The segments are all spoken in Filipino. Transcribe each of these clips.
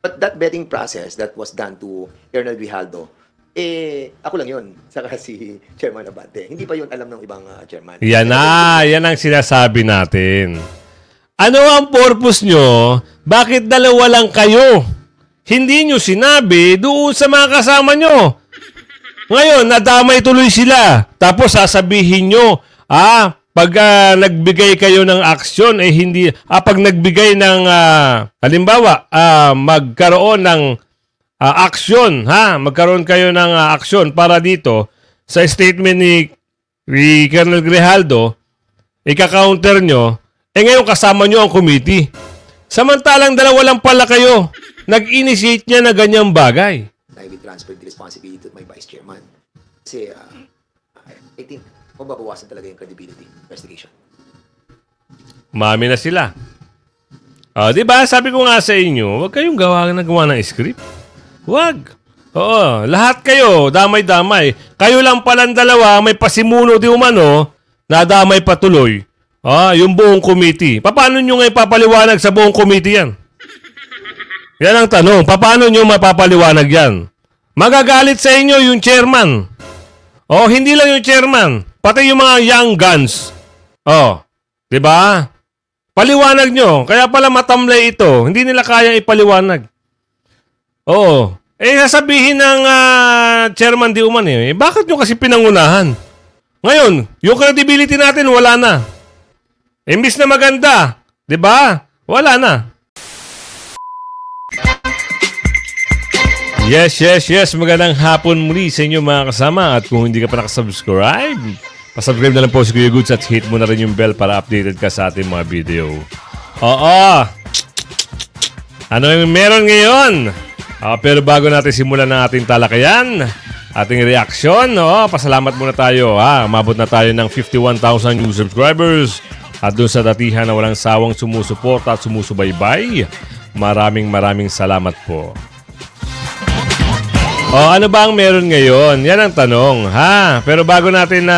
But that betting process that was done to Colonel Grijaldo, ako lang yun, saka si Chairman Abante. Hindi pa yun alam ng ibang chairman. Yan ang sinasabi natin. Ano ang purpose nyo? Bakit dalawa lang kayo? Hindi nyo sinabi doon sa mga kasama nyo. Ngayon, nadamay tuloy sila. Tapos sasabihin nyo, pag nagbigay kayo ng aksyon, pag nagbigay ng, halimbawa, magkaroon ng aksyon, magkaroon kayo ng aksyon para dito, sa statement ni Colonel Grijaldo, ika-counter nyo, ngayon kasama nyo ang committee. Samantalang dalawa lang pala kayo, nag-initiate niya na ganyang bagay. I will transfer the responsibility to my vice chairman. Kasi, I think, mababawasan talaga yung credibility investigation. Mami na sila. Diba? Sabi ko nga sa inyo, huwag kayong gawa ng script. Huwag. Oo, lahat kayo, damay-damay. Kayo lang palang dalawa, may pasimuno di umano, nadamay patuloy. Yung buong committee. Paano nyo ngayon papaliwanag sa buong committee yan? Yan ang tanong. Paano nyo mapapaliwanag yan? Magagalit sa inyo yung chairman. Hindi lang yung chairman. Pati yung mga young guns. Diba? Paliwanag nyo. Kaya pala matamlay ito. Hindi nila kaya ipaliwanag. Sasabihin ng chairman di uman bakit nyo kasi pinangunahan? Ngayon, yung credibility natin wala na. Imbis na maganda. Diba? Wala na. Yes. Magandang hapon muli sa inyo mga kasama. At kung hindi ka pa nakasubscribe, pasubscribe na lang po si Kuya Goods at hit mo na rin yung bell para updated ka sa ating mga video. Ano yung meron ngayon? Pero bago natin simulan ng ating talakayan, ating reaksyon, pasalamat muna tayo. Umabot na tayo ng 51,000 new subscribers. At doon sa datihan na walang sawang sumusuporta at sumusubaybay, maraming salamat po. Ano ba ang meron ngayon? Yan ang tanong, Pero bago natin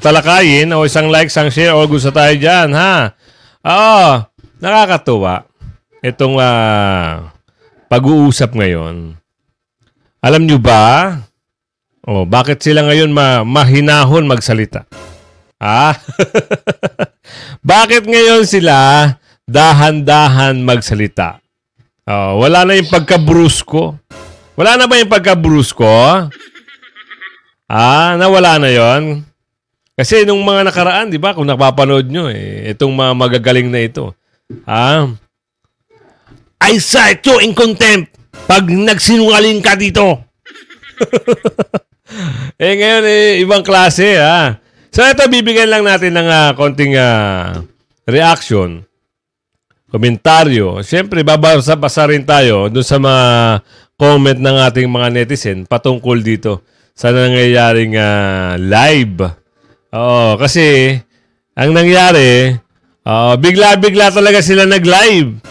talakayin, isang like, isang share, gusto tayo dyan, nakakatuwa. Itong pag-uusap ngayon. Alam nyo ba? Bakit sila ngayon mahinahon magsalita? Bakit ngayon sila dahan-dahan magsalita? Wala na yung pagka-brusko. Wala na ba yung pagka-brusko? Nawala na yon. Kasi nung mga nakaraan, di ba, kung napapanood nyo, itong mga magagaling na ito. I cite you in contempt pag nagsinungaling ka dito. Ngayon, ibang klase, So, ito, bibigyan lang natin ng konting reaction, komentaryo. Siyempre, babasa rin tayo dun sa mga comment ng ating mga netizen patungkol dito sa nangyayaring live. Kasi, ang nangyari, bigla-bigla talaga sila nag-live.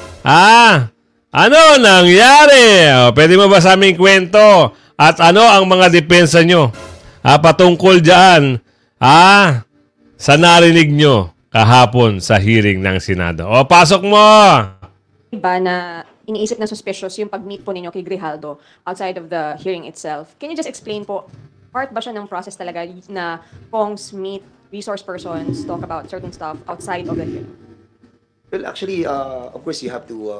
Ano nangyari? Pwede mo ba sa aming kwento? At ano ang mga depensa nyo? Patungkol dyan. Sa narinig nyo kahapon sa hearing ng Senado. Pasok mo! Ba na iniisip na suspicious yung pag-meet po ninyo kay Grijaldo outside of the hearing itself. Can you just explain po, part ba siya ng process talaga na Pongs meet resource persons, talk about certain stuff outside of the hearing? Well, actually, of course, you have to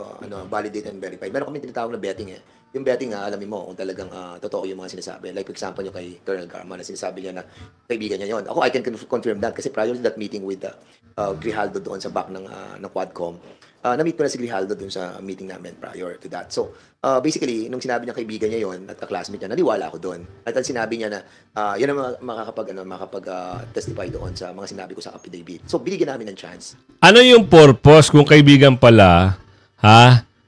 validate and verify. Meron kami tinatawag na betting Yung betting alamin mo kung talagang totoo yung mga sinasabi. Like, for example, yung kay Colonel Garma na sinasabi niya na kaibigan niya yon. Ako, I can confirm that kasi prior to that meeting with Grijaldo doon sa back ng Quadcom, na-meet ko na si Grijaldo doon sa meeting namin prior to that. So, basically, nung sinabi niya kaibigan niya yon at classmate niya, naniwala ako doon. At ang sinabi niya na, yan ang makakapag-testify doon sa mga sinabi ko sa affidavit. So, binigyan namin ng chance. Ano yung purpose kung kaibigan pala,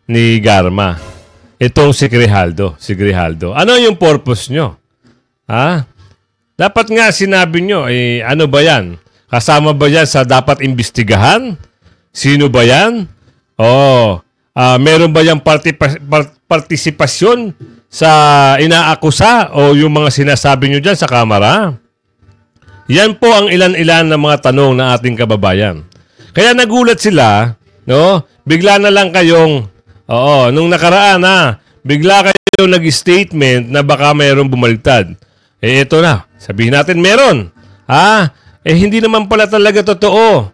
ni Garma? Itong si Grijaldo. Ano yung purpose nyo? Dapat nga sinabi nyo, ano ba yan? Kasama ba yan sa dapat imbestigahan? Sino ba yan? Meron ba yung partisipasyon sa inaakusa o yung mga sinasabi nyo dyan sa kamera? Yan po ang ilan-ilan na mga tanong ng ating kababayan. Kaya nagulat sila, no? Bigla na lang kayong Oo, nung nakaraan bigla kayo nag-statement na baka mayroong bumaliktad. Ito na, sabihin natin meron. Hindi naman pala talaga totoo.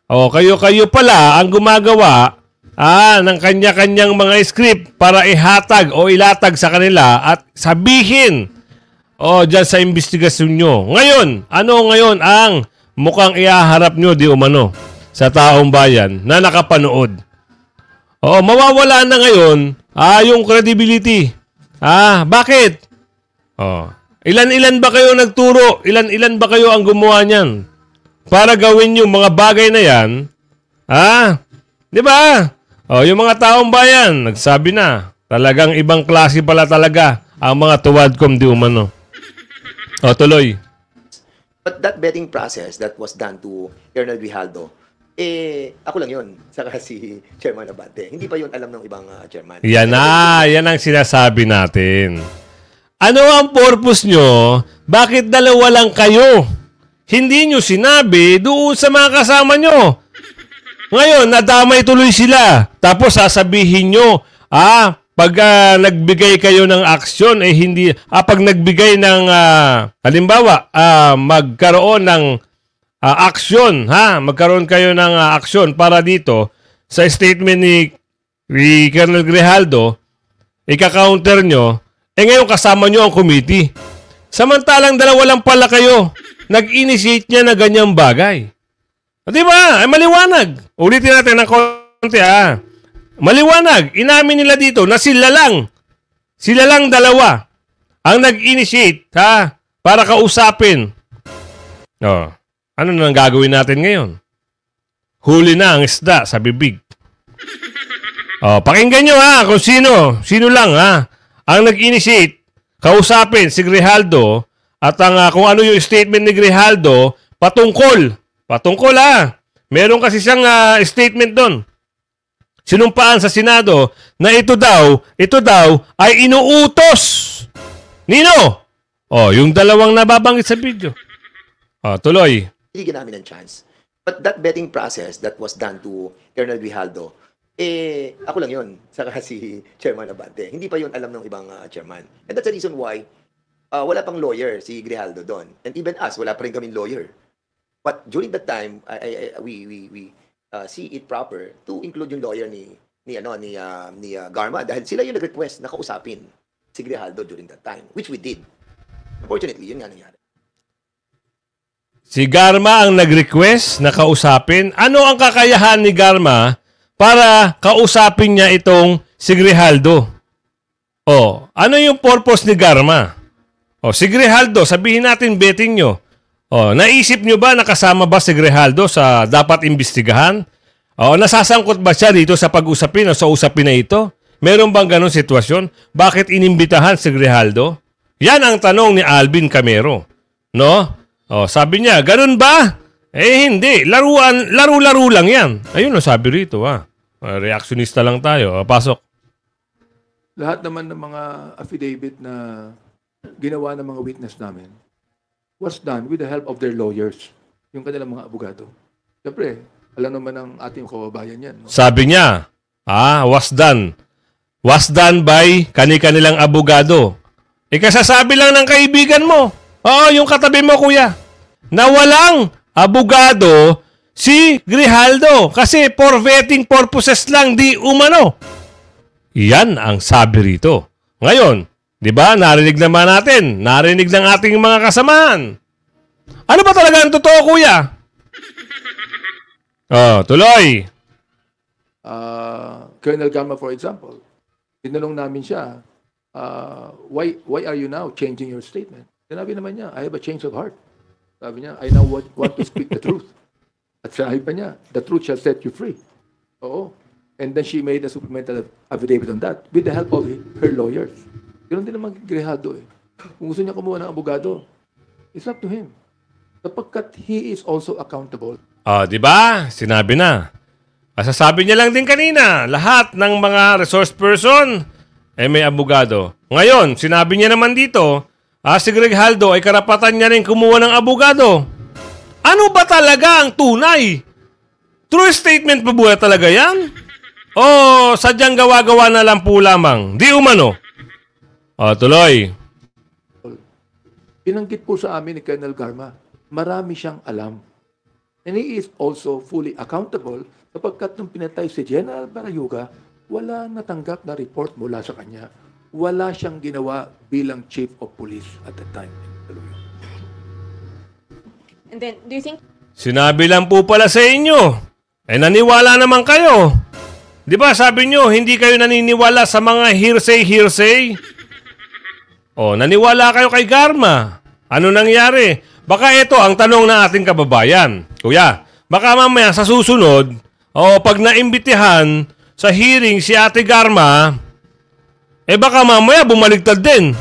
Kayo pala ang gumagawa ng kanya-kanyang mga script para ihatag o ilatag sa kanila at sabihin dyan sa investigasyon nyo. Ngayon, ano ngayon ang mukhang ihaharap nyo di umano sa taong bayan na nakapanood? Mawawala na ngayon yung credibility. Bakit? Ilan-ilan ba kayo nagturo? Ilan-ilan ba kayo ang gumawa niyan? Para gawin yung mga bagay na yan? Di ba? Yung mga taong bayan, nagsabi na, talagang ibang klase pala talaga ang mga tuwadcom di umano. Tuloy. But that betting process that was done to Colonel Grijaldo, ako lang yun, saka si Chairman Abante. Hindi pa yun alam ng ibang chairman. Yan ang sinasabi natin. Ano ang purpose nyo? Bakit dalawa lang kayo? Hindi nyo sinabi doon sa mga kasama nyo. Ngayon, nadamay tuloy sila. Tapos sasabihin nyo, pag nagbigay kayo ng aksyon, hindi, pag nagbigay ng, halimbawa, magkaroon ng aksyon, magkaroon kayo ng aksyon para dito, sa statement ni Colonel Grijaldo, ika-counter nyo, ngayon kasama nyo ang committee. Samantalang dalawa lang pala kayo, nag-initiate niya na ganyang bagay. Di ba? Maliwanag. Ulitin natin ng konti, Maliwanag. Inamin nila dito na sila lang dalawa ang nag-initiate, para kausapin. Ano nang gagawin natin ngayon? Huli na ang isda sa bibig. Pakinggan nyo kung sino lang ang nag-initiate, kausapin si Grijaldo at kung ano yung statement ni Grijaldo patungkol meron kasi siyang statement doon. Sinumpaan sa Senado na ito daw ay inuutos. Nino? Yung dalawang nababanggit sa video. Tuloy. Bigyan namin ng chance. But that betting process that was done to Colonel Grijaldo, ako lang yun, saka si Chairman Abante. Hindi pa yun alam ng ibang chairman. And that's the reason why wala pang lawyer si Grijaldo doon. And even us, wala pa rin kaming lawyer. But during that time, we see it proper to include yung lawyer ni Garma dahil sila yung nag-request na kausapin si Grijaldo during that time, which we did. Unfortunately, yun nga nangyari. Si Garma ang nag-request na kausapin. Ano ang kakayahan ni Garma para kausapin niya itong si Grijaldo? Ano yung purpose ni Garma? Si Grijaldo, sabihin natin betting nyo. Naisip nyo ba nakasama ba si Grijaldo sa dapat imbestigahan? Nasasangkot ba siya dito sa pag-usapin o sa usapin na ito? Meron bang ganong sitwasyon? Bakit inimbitahan si Grijaldo? Yan ang tanong ni Alvin Camero. No? Sabi niya, ganun ba? Hindi. Laro-laro lang yan. Ayun ang sabi rito. Reactionista lang tayo. Pasok. Lahat naman ng mga affidavit na ginawa ng mga witness namin was done with the help of their lawyers, yung kanilang mga abogado. Siyempre, alam naman ng ating kababayan yan. No? Sabi niya, was done. Was done by kani-kanilang abogado. Ikasasabi lang ng kaibigan mo. Yung katabi mo, kuya. Na walang abogado si Grijaldo. Kasi for vetting purposes lang, di umano. Yan ang sabi rito. Ngayon, di ba, narinig naman natin. Narinig ng ating mga kasamahan. Ano ba talaga ang totoo, kuya? Tuloy. Colonel Gama, for example, tinanong namin siya, why are you now changing your statement? Sinabi naman niya, I have a change of heart. Sabi niya, I now want to speak the truth. At sabi pa niya, the truth shall set you free. Oo. And then she made a supplemental affidavit on that with the help of her lawyers. Ganoon din naman Grijaldo. Kung gusto niya kumuha ng abogado, it's up to him. Sapagkat he is also accountable. Di ba? Sinabi na. Sasabi niya lang din kanina, lahat ng mga resource person may abogado. Ngayon, sinabi niya naman dito, si Grijaldo ay karapatan niya rin kumuha ng abogado. Ano ba talaga ang tunay? True statement pa ba talaga yan? O sadyang gawa-gawa na lang po lamang? Di umano. O, tuloy. Binanggit po sa amin ni Colonel Garma, marami siyang alam. And he is also fully accountable sapagkat nung pinatay si General Barayuga, wala natanggap na report mula sa kanya. Wala siyang ginawa bilang Chief of Police at the time. And then, do you think Sinabi lang po pala sa inyo. Eh naniwala naman kayo. Di ba sabi nyo, hindi kayo naniniwala sa mga hearsay? O, naniwala kayo kay Garma. Ano nangyari? Baka ito ang tanong ng ating kababayan. Kuya, baka mamaya sa susunod, o pag naimbitihan sa hearing si Ate Garma, baka mamaya bumaligtad din.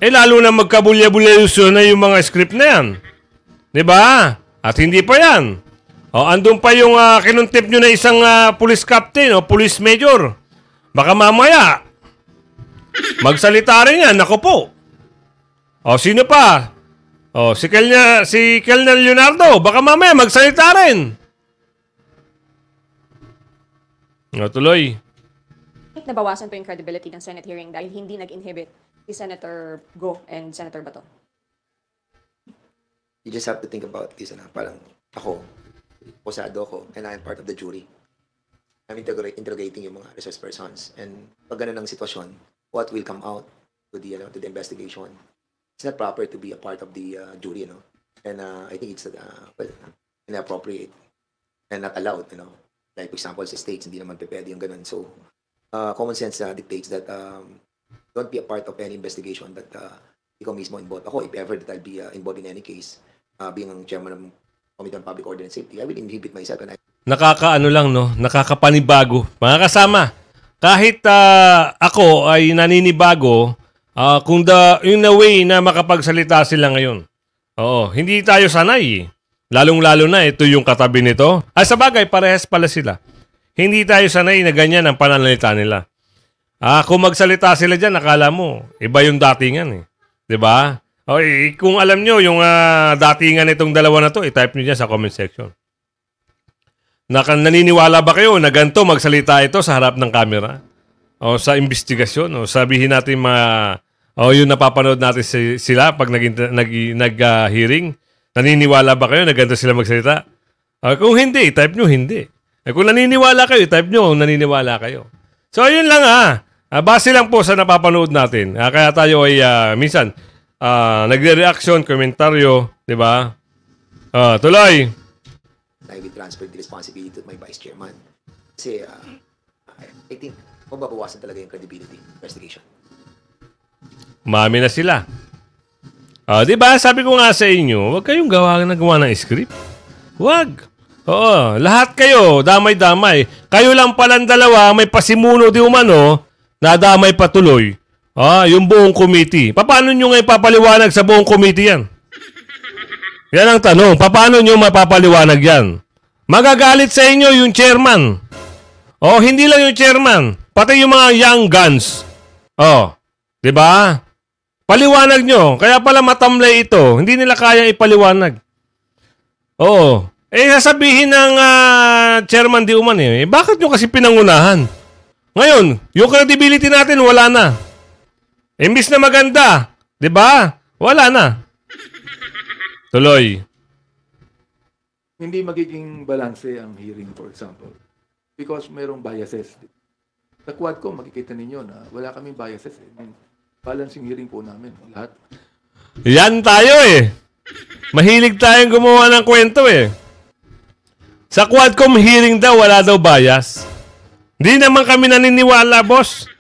Lalo na magkabulya-bulya na yung mga script na yan. Diba? At hindi pa yan. O, andun pa yung kinuntip nyo na isang police captain o police major. Baka mamaya, magsalita rin yan. Ako po. O, sino pa? O, si Colonel Leonardo. Baka mamaya magsalita rin. O, tuloy. nabawasan po yung credibility ng Senate hearing dahil hindi nag-inhibit si Senator Go and Senator Bato? You just have to think about this, parang ako, posado ako, and I'm part of the jury. I'm interrogating yung mga resource persons. And pag ganun ang sitwasyon, what will come out to the investigation? It's not proper to be a part of the jury, And I think it's inappropriate and not allowed, Like, for example, sa states, hindi naman pwede yung ganun. So, common sense dictates that don't be a part of any investigation that ikaw mismo involved. Ako, if ever that I'll be involved in any case, being ang chairman ng Committee on Public Order and Safety, I will inhibit myself and Nakakaano lang, nakakapanibago. Mga kasama, kahit ako ay naninibago kung in a way na makapagsalita sila ngayon. Oo, hindi tayo sanay. Lalong-lalo na ito yung katabi nito. Sa bagay, parehas pala sila. Hindi tayo sanay na ganyan ang pananalita nila. Kung magsalita sila dyan, akala mo, iba yung datingan eh. 'Di ba? Kung alam nyo yung datingan nitong dalawa na to, i-type nyo dyan sa comment section. Naniniwala ba kayo na ganito magsalita ito sa harap ng camera? O sa investigasyon? O sabihin natin yung napapanood natin sila pag nag-hearing? Naniniwala ba kayo na ganito sila magsalita? Kung hindi, type nyo hindi. Kung naniniwala kayo, type nyo kung naniniwala kayo. So, ayun lang base lang po sa napapanood natin. Kaya tayo ay minsan nagre-reaction, komentaryo, di ba? Tuloy. I will transfer the responsibility to my vice chairman. Kasi, I think, mababawasan talaga yung credibility investigation. Mami na sila. Di ba? Sabi ko nga sa inyo, huwag kayong gawa ng script. Huwag. Oo, lahat kayo, damay-damay. Kayo lang palang dalawa, may pasimuno di umano, nadamay patuloy. Yung buong committee. Paano nyo ngayon papaliwanag sa buong committee yan? Yan ang tanong. Paano nyo mapapaliwanag yan? Magagalit sa inyo yung chairman. Hindi lang yung chairman. Pati yung mga young guns. Di ba? Paliwanag nyo. Kaya pala matamlay ito. Hindi nila kaya ipaliwanag. Sasabihin ng chairman di uman bakit nyo kasi pinangunahan? Ngayon, yung credibility natin wala na. Imbis na maganda. Di ba? Wala na. Tuloy. Hindi magiging balanse ang hearing, for example. Because mayroong biases. Sa quad ko, makikita ninyo na wala kaming biases. Balancing hearing po namin. Lahat. Yan tayo Mahilig tayong gumawa ng kwento Sa Quadcom hearing daw, wala daw bias. Hindi naman kami naniniwala, boss.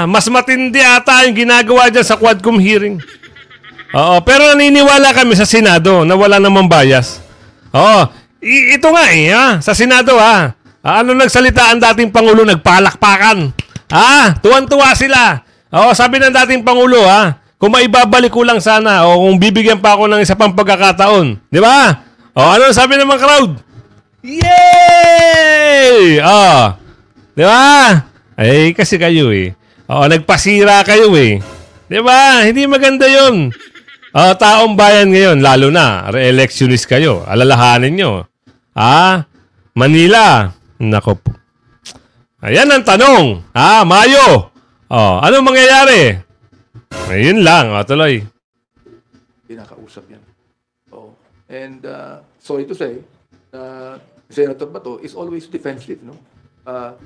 Mas matindi ata yung ginagawa dyan sa Quadcom hearing. Pero naniniwala kami sa Senado na wala namang bias. Ito nga sa Senado ano nagsalita ang dating Pangulo, nagpalakpakan. Tuwan-tuwa sila. Sabi ng dating Pangulo kung maibabalik ko lang sana o kung bibigyan pa ako ng isa pang pagkakataon. Di ba? Ano sabi ng mga crowd? Yay! Di ba? Kasi kayo nagpasira kayo Di ba? Hindi maganda yun. Taong bayan ngayon, lalo na, re-electionist kayo. Alalahanin nyo. Manila. Nako po. Ayan ang tanong. Mayo. Anong mangyayari? Ayun lang. Tuloy. Pinakausap yan. Oo. And sorry to say, Senator Bato is always defensive, no?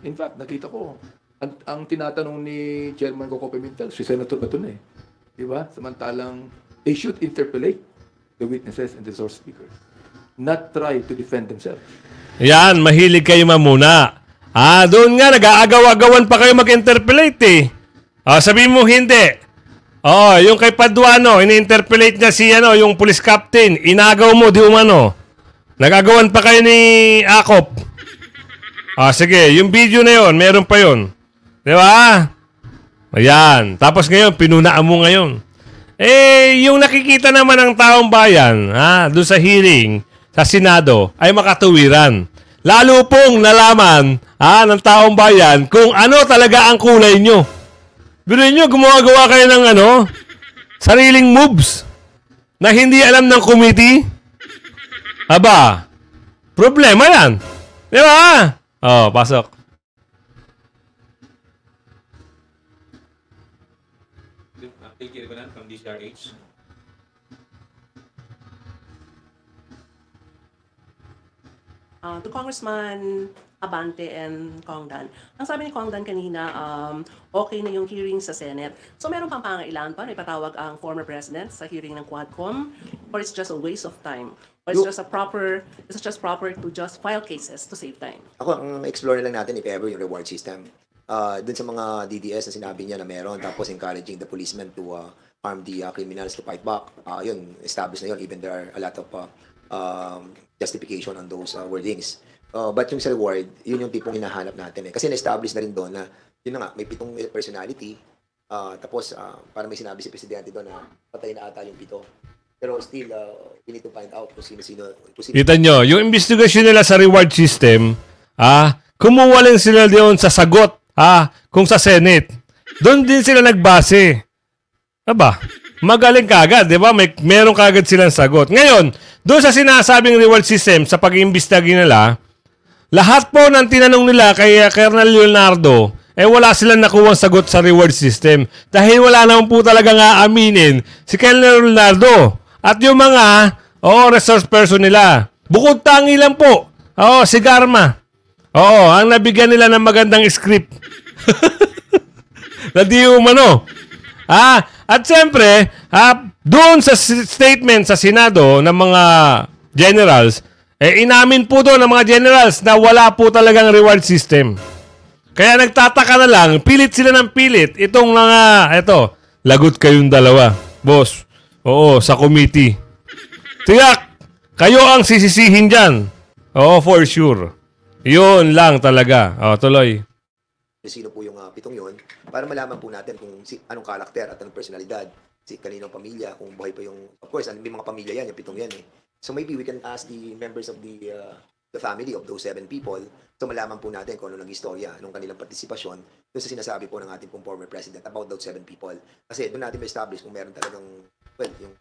In fact, nakita ko, ang tinatanong ni Chairman Coco Pimentel, si Senator Bato na eh. Di ba? Samantalang, they should interpolate the witnesses and the source speakers. Not try to defend themselves. Yan, mahilig kayo mamuna. Doon nga, nag-aagaw-agawan pa kayo mag-interpolate eh. Sabihin mo hindi. Yung kay Paduano, ini-interpolate niya si yung police captain. Inagaw mo, di umano. Nag-agawan pa kayo ni Akop. Sige, yung video na yon, meron pa yon. Di ba? Ayan. Tapos ngayon, pinunaan mo ngayon. Yung nakikita naman ng taong bayan, doon sa hearing, sa Senado, ay makatuwiran. Lalo pong nalaman ng taong bayan kung ano talaga ang kulay nyo. Pero nyo, gumagawa kayo ng sariling moves na hindi alam ng committee. Aba, problema yan. Di ba? Pasok. Thank you, from DCRH. To Congressman Abante and Congdan. Ang sabi ni Congdan kanina, okay na yung hearing sa Senate. So meron pang pangailangan pa na ipatawag ang former president sa hearing ng Quadcom? Or it's just a waste of time? Or it's just proper to just file cases to save time? Ako, ang explore lang natin if ever yung reward system. Dun sa mga DDS na sinabi niya na meron, tapos encouraging the policemen to arm the criminals to fight back. Yun, established na yun. Even there are a lot of justification on those wordings. But yung sa reward, yun yung tipong hinahanap natin eh. Kasi na-establish na rin doon na, yun na nga, may 7 personality. Tapos, para may sinabi si Presidente doon na patay na ata yung 7. Pero still, we need to find out kung sino-sino. Kita nyo, yung investigasyon nila sa reward system, kumuha lang sila doon sa sagot, kung sa Senate. Doon din sila nagbase. Aba, magaling kagad, di ba? Meron kagad silang sagot. Ngayon, doon sa sinasabing reward system, sa pag-iimbestigi nila, lahat po ng tinanong nila kay Colonel Leonardo, wala silang nakuwang sagot sa reward system. Dahil wala naman po talagang aaminin si Colonel Leonardo. At yung mga resource person nila, bukod tangi lang po. Si Garma. Ang nabigyan nila ng magandang script. Na di umano. At siyempre, doon sa statement sa Senado ng mga generals, inamin po doon ng mga generals na wala po talagang reward system. Kaya nagtataka na lang, pilit sila ng pilit. Itong mga, lagot kayong dalawa. Boss, sa committee. Tiyak, kayo ang sisisihin dyan. For sure. Yun lang talaga. Tuloy. Sino po yung 7 yun, para malaman po natin kung anong karakter at anong personalidad, kaninong pamilya, kung buhay pa yung, of course, may mga pamilya yan, yung 7 yan eh. So maybe we can ask the members of the family of those 7 people, so malaman po natin kung ano nag-istorya, anong kanilang partisipasyon, doon sa sinasabi po ng ating pong former president about those 7 people. Kasi doon natin ma-establish kung meron talagang, yung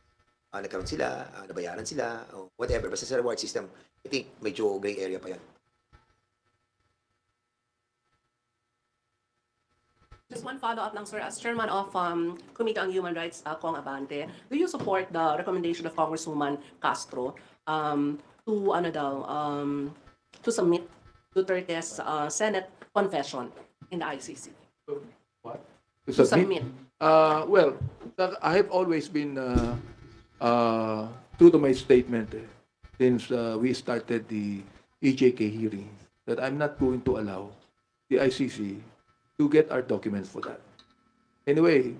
nagkaroon sila, nabayaran sila, or whatever. Basta sa reward system, I think medyo gray area pa yan. Just one follow-up lang, sir. As chairman of Committee on Human Rights, Kong Abante, do you support the recommendation of Congresswoman Castro to submit Duterte's Senate confession in the ICC? What? To submit. Well, I have always been true to my statement since we started the EJK hearing that I'm not going to allow the ICC to get our documents for that. Anyway,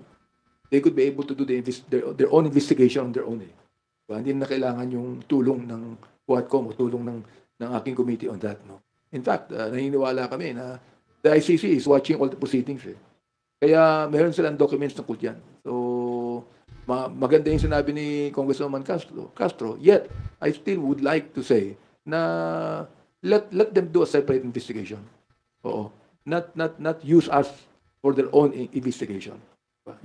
they could be able to do their own investigation on their own. Hindi na kailangan yung tulong ng Quadcom o tulong ng aking committee on that. No? In fact, naniniwala kami na the ICC is watching all the proceedings. Kaya meron silang documents tungkol dyan. So, maganda yung sinabi ni Congresswoman Castro. Yet, I still would like to say na let them do a separate investigation. Oo. Not use us for their own investigation.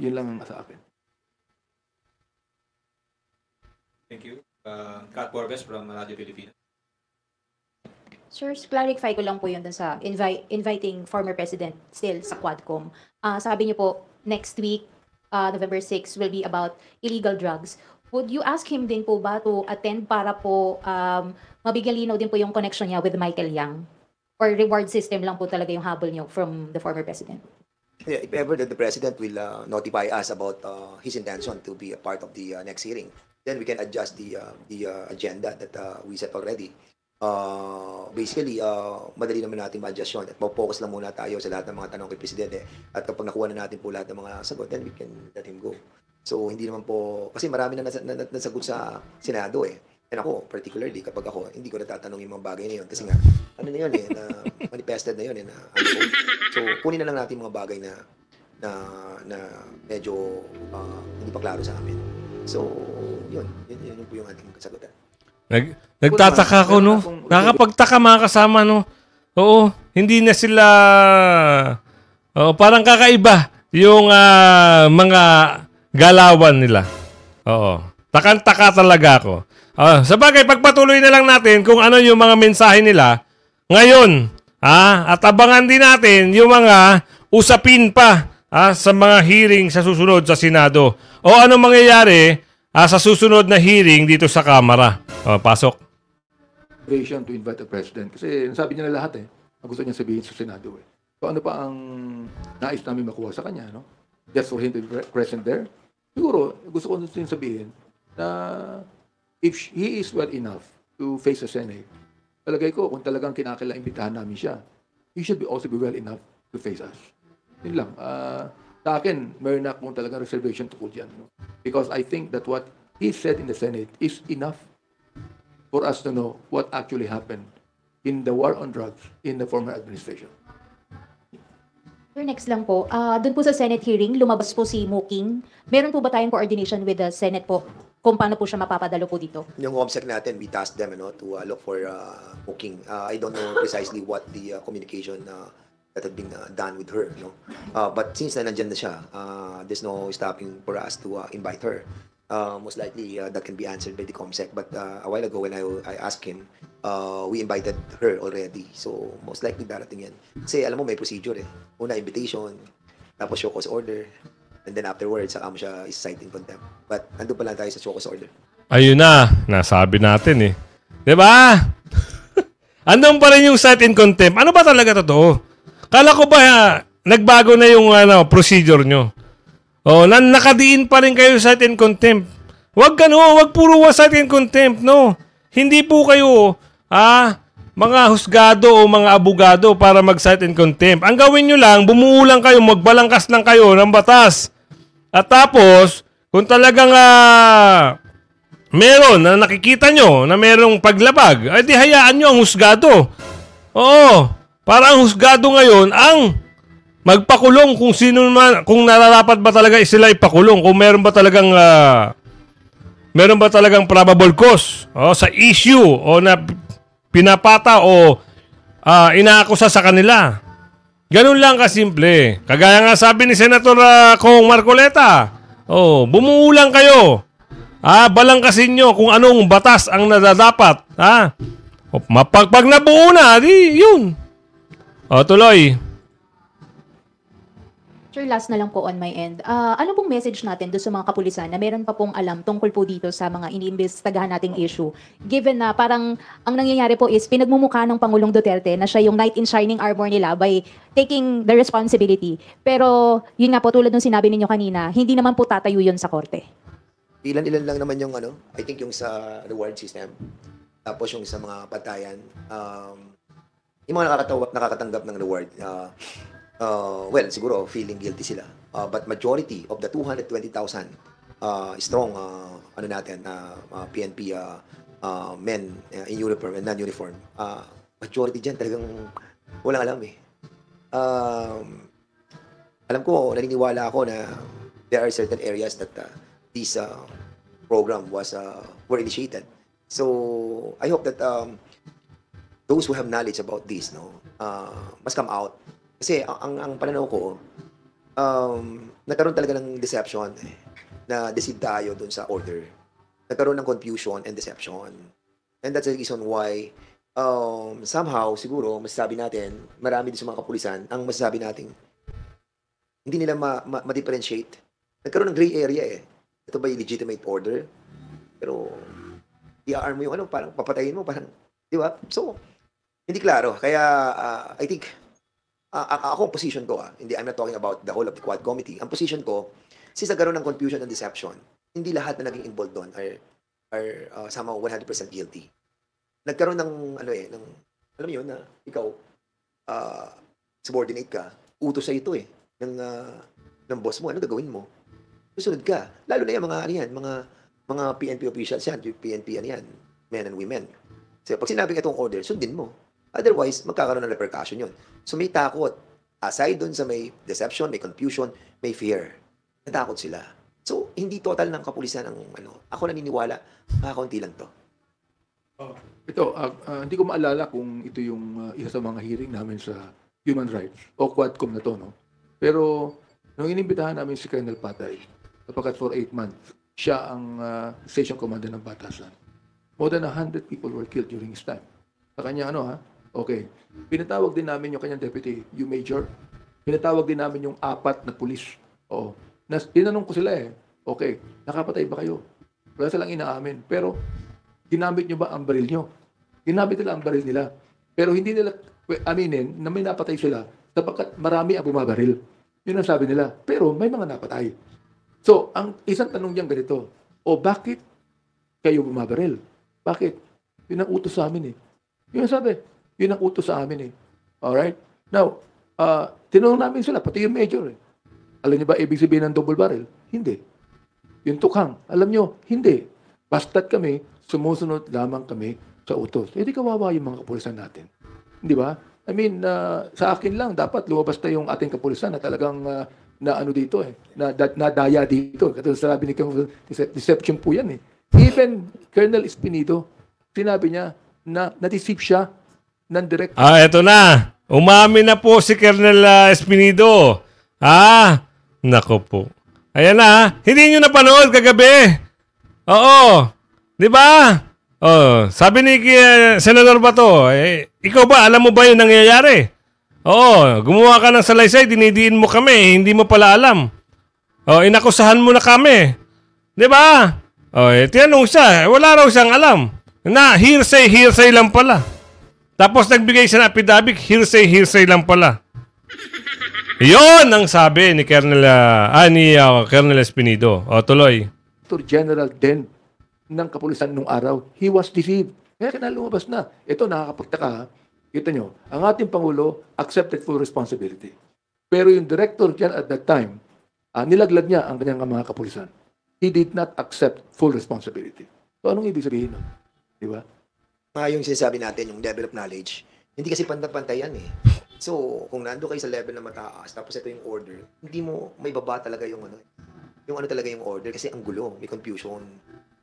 Yun lang sa akin. Thank you. Kat Borbes from Radio Pilipinas. Sir, clarify ko lang po yun dun sa inviting former President still sa Quadcom. Sabi niyo po, next week, November 6, will be about illegal drugs. Would you ask him din po ba to attend para po mabigyan linaw din po yung connection niya with Michael Yang? Or reward system lang po talaga yung habol niyo from the former President? Yeah, if ever that the President will notify us about his intention to be a part of the next hearing, then we can adjust the agenda that we set already. Basically, madali naman natin ma-adjust yun at focus lang muna tayo sa lahat ng mga tanong kay Presidente at kapag nakuha na natin po lahat ng mga sagot, then we can let him go. So, hindi naman po, kasi marami na nasagot sa Senado eh. And ako, particularly, kapag ako, hindi ko natatanong yung mga bagay na yun kasi nga, ano na yun eh, na manifested na yun eh, na unquote. So, kunin na lang natin mga bagay na medyo hindi pa klaro sa amin. So, yun po yung ating kasagutan. Nagtataka ko, no? Nakakapagtaka mga kasama, no? Oo, hindi na sila... parang kakaiba yung mga galawan nila. Oo. Takang-taka talaga ako. Sabagay, pagpatuloy na lang natin kung ano yung mga mensahe nila ngayon. At abangan din natin yung mga usapin pa sa mga hearing sa susunod sa Senado. O ano mangyayari sa susunod na hearing dito sa Kamara. Pasok. To invite the President. Kasi nasabi niya na lahat eh. Ang gusto niya sabihin sa Senado eh. So ano pa ang nais namin makuha sa kanya, no? Just for him to be present there. Siguro, gusto ko din sabihin na if he is well enough to face the Senate, palagay ko kung talagang kinakailangan namin siya, he should also be well enough to face us. Yun lang. Sa akin, meron na akong talagang reservation tungkol dyan. No? Because I think that what he said in the Senate is enough for us to know what actually happened in the war on drugs in the former administration. Sir, next lang po. Doon po sa Senate hearing, lumabas po si Muking. Meron po ba tayong coordination with the Senate po kung paano po siya mapapadalo po dito? Yung COMSEC natin, we tasked them to look for booking. I don't know precisely what the communication that had been done with her. No? But since nandiyan na siya, there's no stopping for us to invite her. Most likely, that can be answered by the COMSEC. But a while ago, when I asked him, we invited her already. So, most likely darating yan. Kasi alam mo, may procedure eh. Una, invitation, tapos show cause order, and then afterwards, saka mo siya is-cite in contempt. But ando pa lang tayo sa show cause order. Ayun na, nasabi natin eh. 'Di ba? Andun pa rin yung cite in contempt. Ano ba talaga totoo? Kala ko ba nagbago na yung procedure nyo? Nakadiin pa rin kayo sa cite in contempt. Wag puro cite in contempt, no. Hindi po kayo mga husgado o mga abogado para mag-cite in contempt. Ang gawin nyo lang, bumuo lang kayo, magbalangkas lang kayo ng batas. At tapos, kung talagang meron na nakikita nyo na merong paglabag, ay di hayaan nyo ang husgado. Oo, para ang husgado ngayon ang magpakulong kung sino man, kung nararapat ba talaga sila ipakulong, kung meron ba talagang probable cause sa issue o na pinapata o inaakusa sa kanila. Ganun lang kasimple. Kagaya nga sabi ni Senator Kong Marcoleta, bumuo lang kayo. Balangkasin nyo kung anong batas ang nadadapat. Pag nabuo na, di yun. Tuloy. Sir, last na lang po on my end. Ano pong message natin doon sa mga kapulisan na meron pa pong alam tungkol po dito sa mga iniimbestagahan nating issue? Given na parang ang nangyayari po is pinagmumukha ng Pangulong Duterte na siya yung knight in shining armor nila by taking the responsibility. Pero yun nga po, tulad ng sinabi ninyo kanina, hindi naman po tatayo yun sa korte. Ilan-ilan lang naman yung I think yung sa reward system. Tapos yung sa mga patayan, yung mga nakakatanggap ng reward, well, siguro feeling guilty sila. But majority of the 220,000 strong PNP men in uniform and non-uniform, majority dyan talagang walang alam eh. Alam ko, naniniwala ako na there are certain areas that this program were initiated. So I hope that those who have knowledge about this must come out. Kasi ang pananaw ko, nagkaroon talaga ng deception, na deceive tayo dun sa order. Nagkaroon ng confusion and deception. And that's the reason why somehow, siguro, masasabi natin, marami din sa mga kapulisan, ang masasabi natin, hindi nila ma-differentiate. Nagkaroon ng gray area eh. Ito ba yung legitimate order? Pero, i-arm mo yung ano, parang papatayin mo, parang, di ba? So, hindi klaro. Kaya, I think, ako ang position ko, hindi, I'm not talking about the whole of the Quad Committee. Ang position ko, since nagkaroon ng confusion and deception, hindi lahat na naging involved doon are somehow 100% guilty. Nagkaroon ng, ano eh, ng, alam mo yun, na ikaw, subordinate ka, utos sa ito eh, ng boss mo, ano gagawin mo? Susunod ka. Lalo na yan, mga, ano yan, mga PNP officials yan, PNP, ano yan, men and women. So, pag sinabing itong order, sundin mo. Otherwise, magkakaroon ng repercussion yun. So, may takot. Aside dun sa may deception, may confusion, may fear. Natakot sila. So, hindi total ng kapulisan ang, ano, ako naniniwala, kaunti lang to. Ito, hindi ko maalala kung ito yung isa sa mga hearing namin sa Human Rights o Quadcom na to, no? Pero, nung inimbitahan namin si Colonel Patay, kapagkat for 8 months, siya ang station commander ng Batasan. More than 100 people were killed during his time. Sa kanya, ano ha? Okay. Pinatawag din namin yung kanyang deputy, yung major. Pinatawag din namin yung 4 na pulis. Oo. Tinanong ko sila eh. Okay, nakapatay ba kayo? Wala silang inaamin. Pero, ginamit nyo ba ang baril nyo? Ginamit nila ang baril nila. Pero hindi nila aminin na may napatay sila sapagkat marami ang bumabaril. Yun ang sabi nila. Pero may mga napatay. So, ang isang tanong niyan ganito, bakit kayo bumabaril? Bakit? Yun ang utos sa amin eh. Yun ang sabi. Yun ang utos sa amin eh. Alright? Now, tinanong namin sila, pati yung major eh. Alam niyo ba ibig sabihin ng double barrel? Hindi. Yung tukhang, alam niyo, hindi. Basta't kami, sumusunod lamang kami sa utos. Di kawawa yung mga kapulisan natin. Di ba? I mean, sa akin lang, dapat lumabas na yung ating kapulisan na talagang na ano dito eh, na daya dito. Katulad sabi ni Kong, deception po yan eh. Even Colonel Espinido, sinabi niya na na-deceive siya ng direct. Eto na. Umamin na po si Colonel Espinido. Nako po. Ayan na. Hindi nyo napanood kagabi. Oo. Di ba? Sabi ni Senador Bato, ikaw ba, alam mo ba yung nangyayari? Oo, gumawa ka ng salaysay, dinidiin mo kami, hindi mo pala alam. Inakusahan mo na kami. Di ba? Tinanong siya, wala raw siyang alam. Na, hearsay lang pala. Tapos nagbigay siya ng affidavit, hearsay lang pala. Yon ang sabi ni Colonel Espinido. Tuloy. Director General din ng kapulisan nung araw, he was deceived. Kaya lumabas na. Ito, nakakapagtaka ha. Kita nyo, ang ating Pangulo accepted full responsibility. Pero yung director dyan at that time, nilaglag niya ang kanyang mga kapulisan. He did not accept full responsibility. So, anong ibig sabihin nun? Di ba? Yung sinasabi natin, yung level of knowledge, hindi kasi pantay-pantay yan eh. So, kung nando kayo sa level na mataas, tapos ito yung order, hindi mo may baba talaga yung ano talaga yung order kasi ang gulo, may confusion.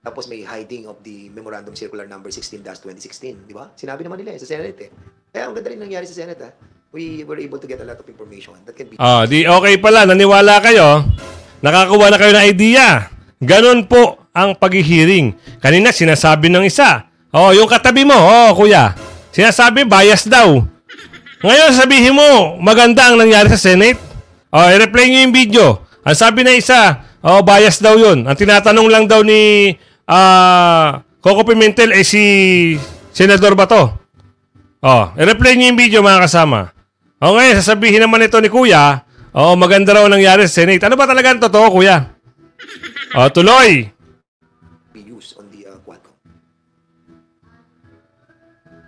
Tapos may hiding of the Memorandum Circular Number 16-2016, di ba? Sinabi naman nila sa Senate eh. Kaya ang ganda rin nangyari sa Senate We were able to get a lot of information that can be... Di okay pala, naniwala kayo. Nakakuha na kayo ng idea. Ganon po ang pag-hearing. Kanina sinasabi ng isa. Yung katabi mo, kuya. Sinasabi bias daw. Ngayon sabihin mo, maganda ang nangyari sa Senate. I-replay nyo yung video. Ang sabi na isa, bias daw yun. Ang tinatanong lang daw ni Coco Pimentel si Senador Bato. I-replay nyo yung video mga kasama. Ngayon, sasabihin naman ito ni Kuya, maganda raw nangyari sa Senate. Ano ba talaga ang totoo, Kuya? Tuloy. use on the Quadcom.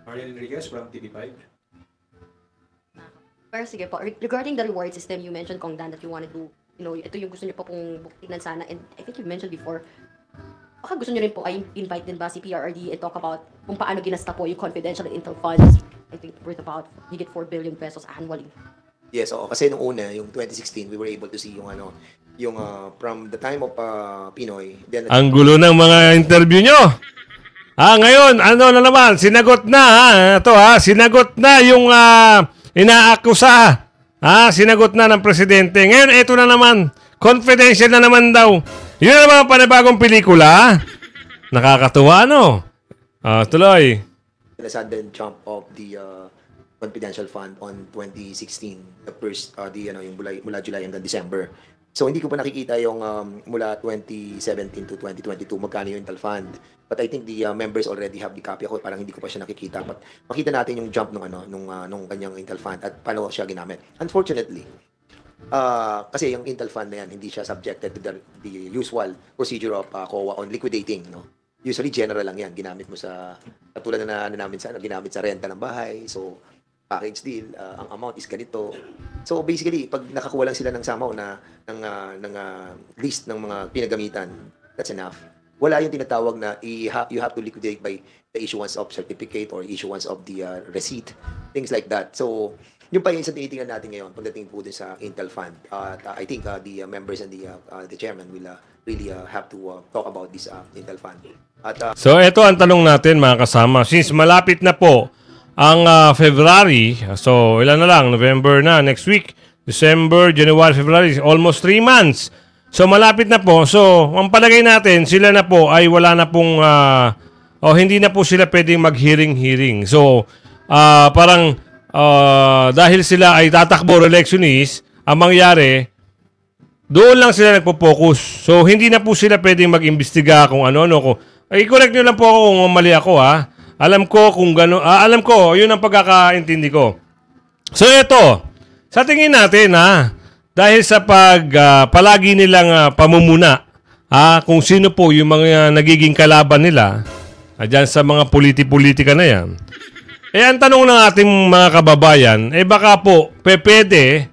Marian Enriquez from TV5. Pero sige po, regarding the reward system, you mentioned, Kong Dan, that you wanted to, ito yung gusto niyo pa pong buktinan sana. And I think you mentioned before, baka gusto niyo rin po ay invite din ba si PRRD and talk about kung paano ginasta po yung confidential intel funds, I think worth about higit 4 billion pesos annually. Yes, kasi nung una, yung 2016, we were able to see yung from the time of Pinoy. Then, ang gulo ng mga interview nyo. Ngayon, ano na naman, sinagot na, sinagot na yung inaakusa. Sinagot na ng presidente. Ngayon, ito na naman, confidential na naman daw. Yun na naman ang panibagong pelikula. Nakakatuwa, no? Tuloy. a sudden jump of the confidential fund on 2016, the first, yung mula July hanggang December. So hindi ko pa nakikita yung mula 2017 to 2022 magkano yung Intel fund. But I think the members already have the copy. Ako parang hindi ko pa siya nakikita. But makita natin yung jump nung kanyang Intel fund at paano siya ginamit. Unfortunately, kasi yung Intel fund na yan, hindi siya subjected to the usual procedure of COA on liquidating, no? Usually general lang yan, ginamit mo sa katulad na ginamit sa renta ng bahay. So package deal, ang amount is ganito. So basically, pag nakakuha lang sila ng somehow ng list ng mga pinagamitan, that's enough. Wala yung tinatawag na you have to liquidate by the issuance of certificate or issuance of the receipt, things like that. So yung pa yung isang tinitingnan natin ngayon pagdating po din sa Intel Fund. I think the members and the chairman will really have to talk about this Intel Fund. So ito ang tanong natin mga kasama. Since malapit na po ang February, so ilan na lang, November na, next week, December, January, February, almost 3 months. So malapit na po. So ang palagay natin, sila na po ay wala na pong, hindi na po sila pwedeng mag-hearing. So parang dahil sila ay tatakbo electionist, ang mangyari, doon lang sila nagpo-focus. So hindi na po sila pwedeng mag-imbestiga kung ano-ano. I-correct nyo lang po ako kung mali ako, ha. Alam ko kung gano'n, alam ko, yun ang pagkakaintindi ko. So ito, sa tingin natin dahil sa palagi nilang pamumuna, kung sino po yung mga nagiging kalaban nila, dyan sa mga politika na yan. Ang tanong ng ating mga kababayan, baka po, pwede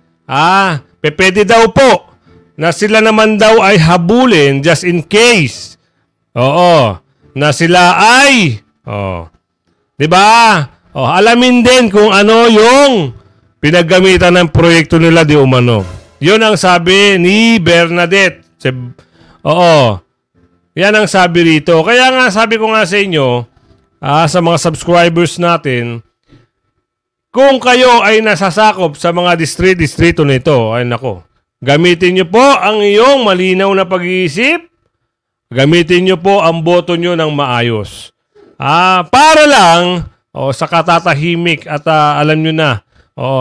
daw po, na sila naman daw ay habulin just in case. Oo, na sila ay, diba? Alamin din kung ano yung pinaggamitan ng proyekto nila di umano. Yun ang sabi ni Bernadette. Yan ang sabi rito. Kaya nga sabi ko nga sa inyo, sa mga subscribers natin, kung kayo ay nasasakop sa mga distrito nito, ay nako, gamitin nyo po ang iyong malinaw na pag-iisip, gamitin nyo po ang boto nyo ng maayos. Para lang sa katatahimik at alam nyo na,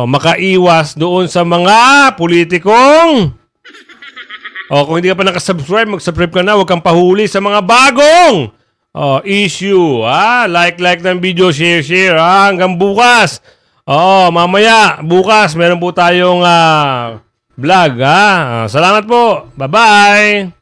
makaiwas doon sa mga politikong kung hindi ka pa nakasubscribe, mag-subscribe ka na, huwag kang pahuli sa mga bagong issue. Like ng video, share. Hanggang bukas. Mamaya, bukas, meron po tayong vlog. Salamat po. Bye-bye.